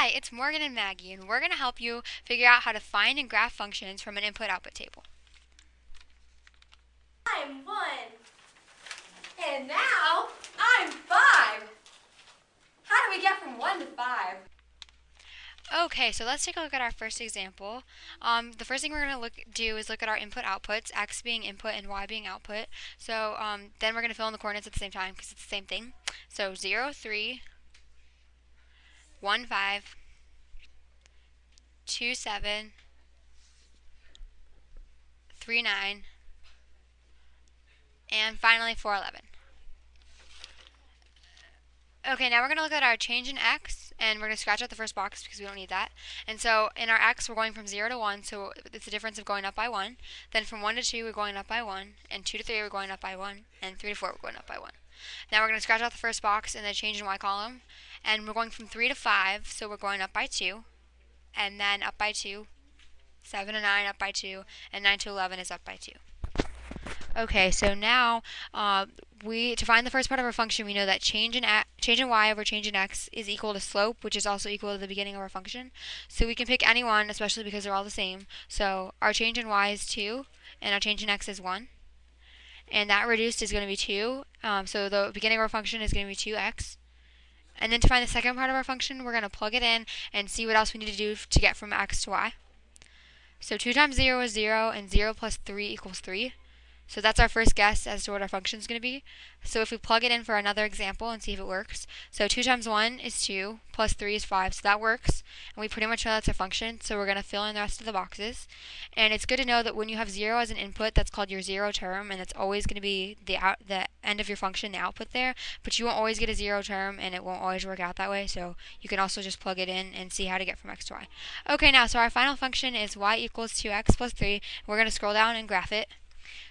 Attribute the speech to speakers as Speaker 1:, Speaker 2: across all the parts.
Speaker 1: Hi, it's Morgan and Maggie, and we're going to help you figure out how to find and graph functions from an input-output table.
Speaker 2: I'm 1, and now I'm 5. How do we get from 1 to 5?
Speaker 1: Okay, so let's take a look at our first example. The first thing we're going to do is look at our input-outputs, x being input and y being output. So then we're going to fill in the coordinates at the same time because it's the same thing. So 0, 3, 1, 5, 2, 7, 3, 9, and finally 4, 11. Okay, now we're going to look at our change in x, and we're going to scratch out the first box because we don't need that. And so in our x, we're going from 0 to 1, so it's a difference of going up by 1. Then from 1 to 2, we're going up by 1, and 2 to 3, we're going up by 1, and 3 to 4, we're going up by 1. Now we're going to scratch out the first box in the change in y column, and we're going from 3 to 5, so we're going up by 2, and then up by 2, 7 to 9 up by 2, and 9 to 11 is up by 2. Okay, so now to find the first part of our function, we know that change in y over change in x is equal to slope, which is also equal to the beginning of our function. So we can pick any one, especially because they're all the same. So our change in y is 2, and our change in x is 1. And that reduced is going to be 2. So the beginning of our function is going to be 2x. And then to find the second part of our function, we're going to plug it in and see what else we need to do to get from x to y. So 2 times 0 is 0, and 0 plus 3 equals 3. So that's our first guess as to what our function is going to be. So if we plug it in for another example and see if it works. So 2 times 1 is 2, plus 3 is 5, so that works. And we pretty much know that's a function, so we're going to fill in the rest of the boxes. And it's good to know that when you have 0 as an input, that's called your 0 term, and that's always going to be the end of your function, the output there. But you won't always get a 0 term, and it won't always work out that way, so you can also just plug it in and see how to get from x to y. Okay, now, so our final function is y equals 2x plus 3. We're going to scroll down and graph it.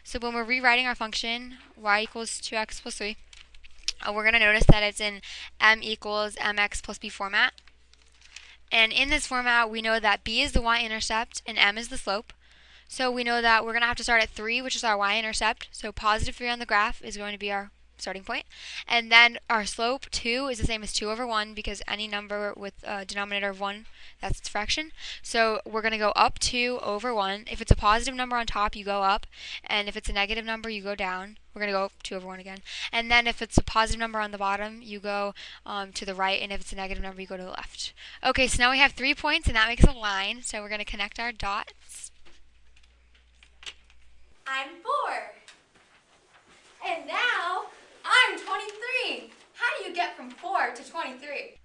Speaker 1: So when we're rewriting our function, y equals 2x plus 3, we're going to notice that it's in m equals mx plus b format. And in this format, we know that b is the y-intercept and m is the slope. So we know that we're going to have to start at 3, which is our y-intercept. So positive 3 on the graph is going to be our starting point. And then our slope, 2, is the same as 2 over 1 because any number with a denominator of 1, that's its fraction. So we're going to go up 2 over 1. If it's a positive number on top, you go up. And if it's a negative number, you go down. We're going to go 2 over 1 again. And then if it's a positive number on the bottom, you go to the right. And if it's a negative number, you go to the left. Okay, so now we have 3 points, and that makes a line. So we're going to connect our dots.
Speaker 2: I'm 4. And now I'm 23. How do you get from 4 to 23?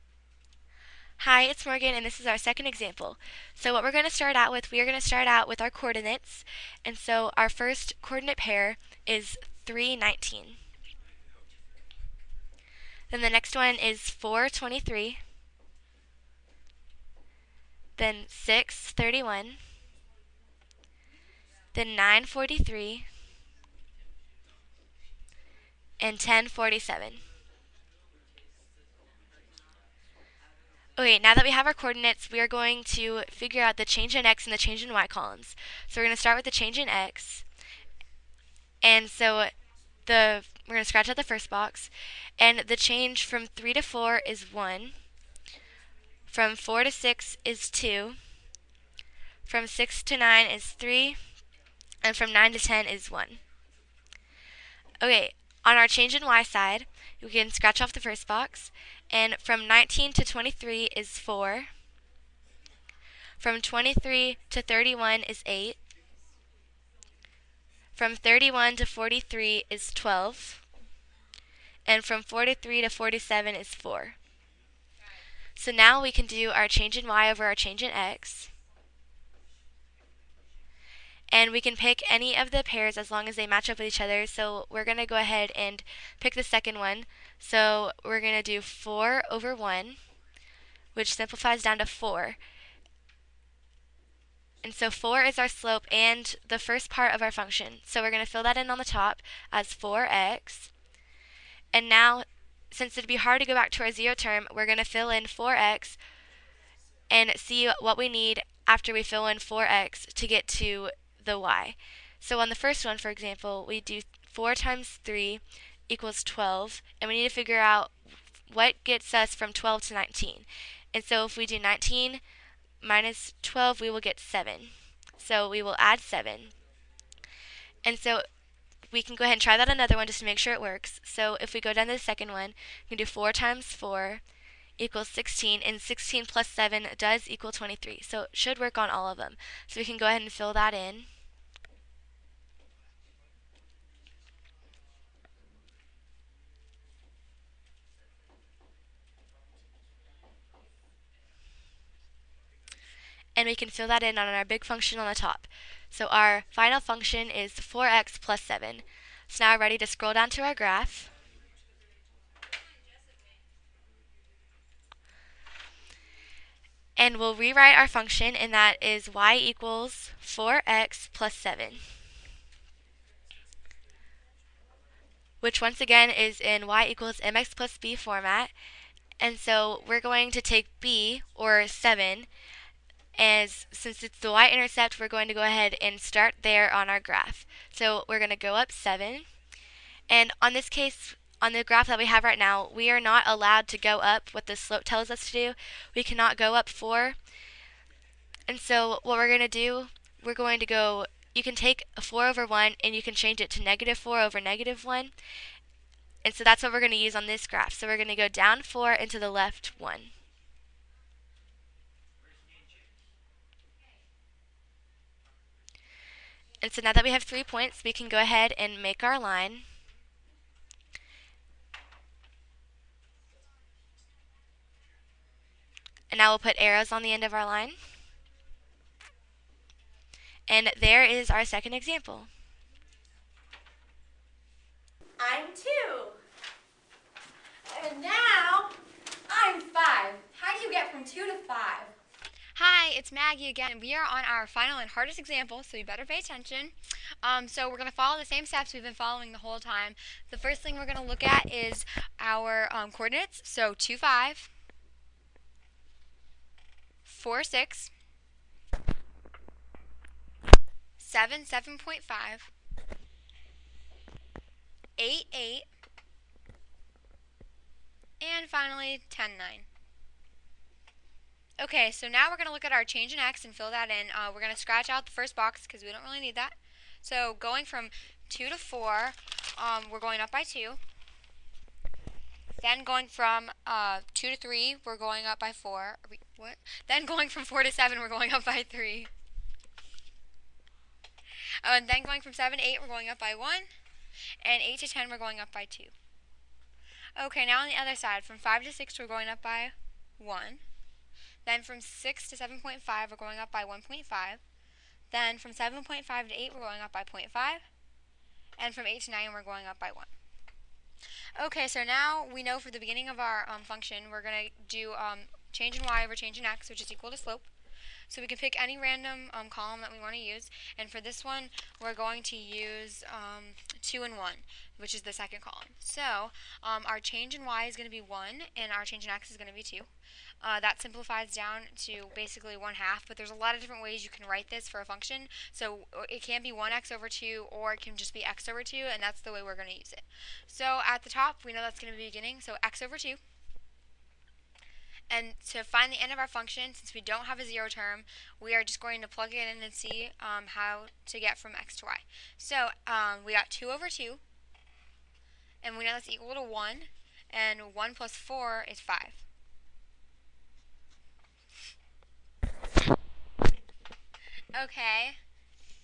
Speaker 3: Hi, it's Morgan, and this is our second example. So what we're going to start out with, we are going to start out with our coordinates. And so our first coordinate pair is 3, 19. Then the next one is 4, 23. Then 6, 31. Then 9, 43. And 10, 47. Okay, now that we have our coordinates, we are going to figure out the change in x and the change in y columns. So we're going to start with the change in x. And so we're going to scratch out the first box. And the change from 3 to 4 is 1. From 4 to 6 is 2. From 6 to 9 is 3. And from 9 to 10 is 1. Okay, on our change in y side, we can scratch off the first box. And from 19 to 23 is 4. From 23 to 31 is 8. From 31 to 43 is 12. And from 43 to 47 is 4. So now we can do our change in y over our change in x. And we can pick any of the pairs as long as they match up with each other. So we're going to go ahead and pick the second one. So we're going to do 4 over 1, which simplifies down to 4. And so 4 is our slope and the first part of our function. So we're going to fill that in on the top as 4x. And now, since it'd be hard to go back to our 0 term, we're going to fill in 4x and see what we need after we fill in 4x to get to the y. So on the first one, for example, we do 4 times 3 equals 12, and we need to figure out what gets us from 12 to 19. And so if we do 19 minus 12, we will get 7. So we will add 7. And so we can go ahead and try that another one just to make sure it works. So if we go down to the second one, we can do 4 times 4 equals 16, and 16 plus 7 does equal 23. So it should work on all of them. So we can go ahead and fill that in. And we can fill that in on our big function on the top. So our final function is 4x plus 7. So now we're ready to scroll down to our graph. And we'll rewrite our function, and that is y equals 4x plus 7. Which once again is in y equals mx plus b format. And so we're going to take b, or 7, as since it's the y-intercept, we're going to go ahead and start there on our graph. So we're going to go up 7. And on this case, on the graph that we have right now, we are not allowed to go up what the slope tells us to do. We cannot go up 4. And so what we're going to do, we're going to go, you can take a 4 over 1 and you can change it to negative 4 over negative 1. And so that's what we're going to use on this graph. So we're going to go down 4 and to the left 1. And so now that we have 3 points, we can go ahead and make our line. And now we'll put arrows on the end of our line. And there is our second example.
Speaker 2: I'm 2. And now I'm 5. How do you get from 2 to 5?
Speaker 1: Hi, it's Maggie again. We are on our final and hardest example, so you better pay attention. So we're going to follow the same steps we've been following the whole time. The first thing we're going to look at is our coordinates. So 2, 5, 4, 6, 7, 7.5, 8, 8, and finally 10, 9. Okay, so now we're going to look at our change in x and fill that in. We're going to scratch out the first box because we don't really need that. So going from 2 to 4, we're going up by 2. Then going from 2 to 3, we're going up by 4. What? Then going from 4 to 7, we're going up by 3. And then going from 7 to 8, we're going up by 1. And 8 to 10, we're going up by 2. Okay, now on the other side, from 5 to 6, we're going up by 1. Then from 6 to 7.5, we're going up by 1.5. Then from 7.5 to 8, we're going up by 0.5. And from 8 to 9, we're going up by 1. Okay, so now we know for the beginning of our function, we're going to do change in y over change in x, which is equal to slope. So we can pick any random column that we want to use. And for this one, we're going to use 2 and 1, which is the second column. So our change in y is going to be 1, and our change in x is going to be 2. That simplifies down to basically 1/2, but there's a lot of different ways you can write this for a function. So it can be 1x over 2, or it can just be x over 2, and that's the way we're going to use it. So at the top, we know that's going to be beginning, so x over 2. And to find the end of our function, since we don't have a 0 term, we are just going to plug it in and see how to get from x to y. So we got 2 over 2, and we know that's equal to 1, and 1 plus 4 is 5. Okay,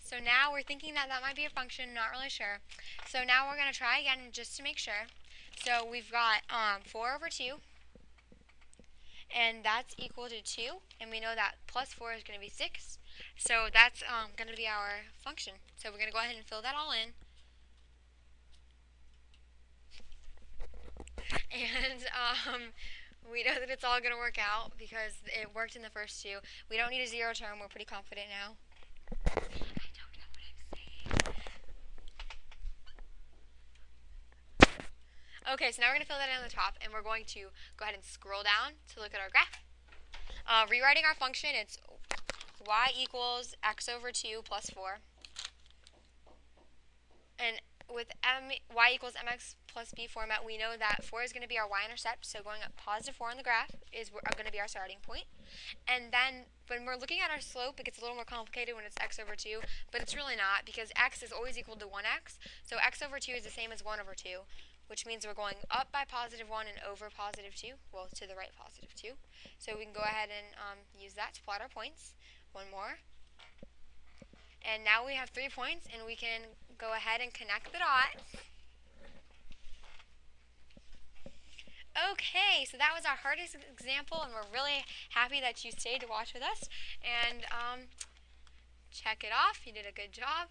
Speaker 1: so now we're thinking that that might be a function, not really sure. So now we're going to try again just to make sure. So we've got 4 over 2. And that's equal to 2, and we know that plus 4 is going to be 6. So that's going to be our function. So we're going to go ahead and fill that all in. And we know that it's all going to work out because it worked in the first two. We don't need a 0 term. We're pretty confident now. I don't know what I'm saying. Okay, so now we're going to fill that in on the top, and we're going to go ahead and scroll down to look at our graph. Rewriting our function, it's y equals x over 2 plus 4. And with y equals mx plus b format, we know that 4 is going to be our y-intercept, so going up positive 4 on the graph is going to be our starting point. And then when we're looking at our slope, it gets a little more complicated when it's x over 2, but it's really not, because x is always equal to 1x, so x over 2 is the same as 1 over 2, which means we're going up by positive 1 and over positive 2, well, to the right positive 2. So we can go ahead and use that to plot our points. One more. And now we have 3 points, and we can go ahead and connect the dots. Okay, so that was our hardest example, and we're really happy that you stayed to watch with us. And check it off. You did a good job.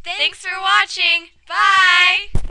Speaker 3: Thanks for watching. Bye!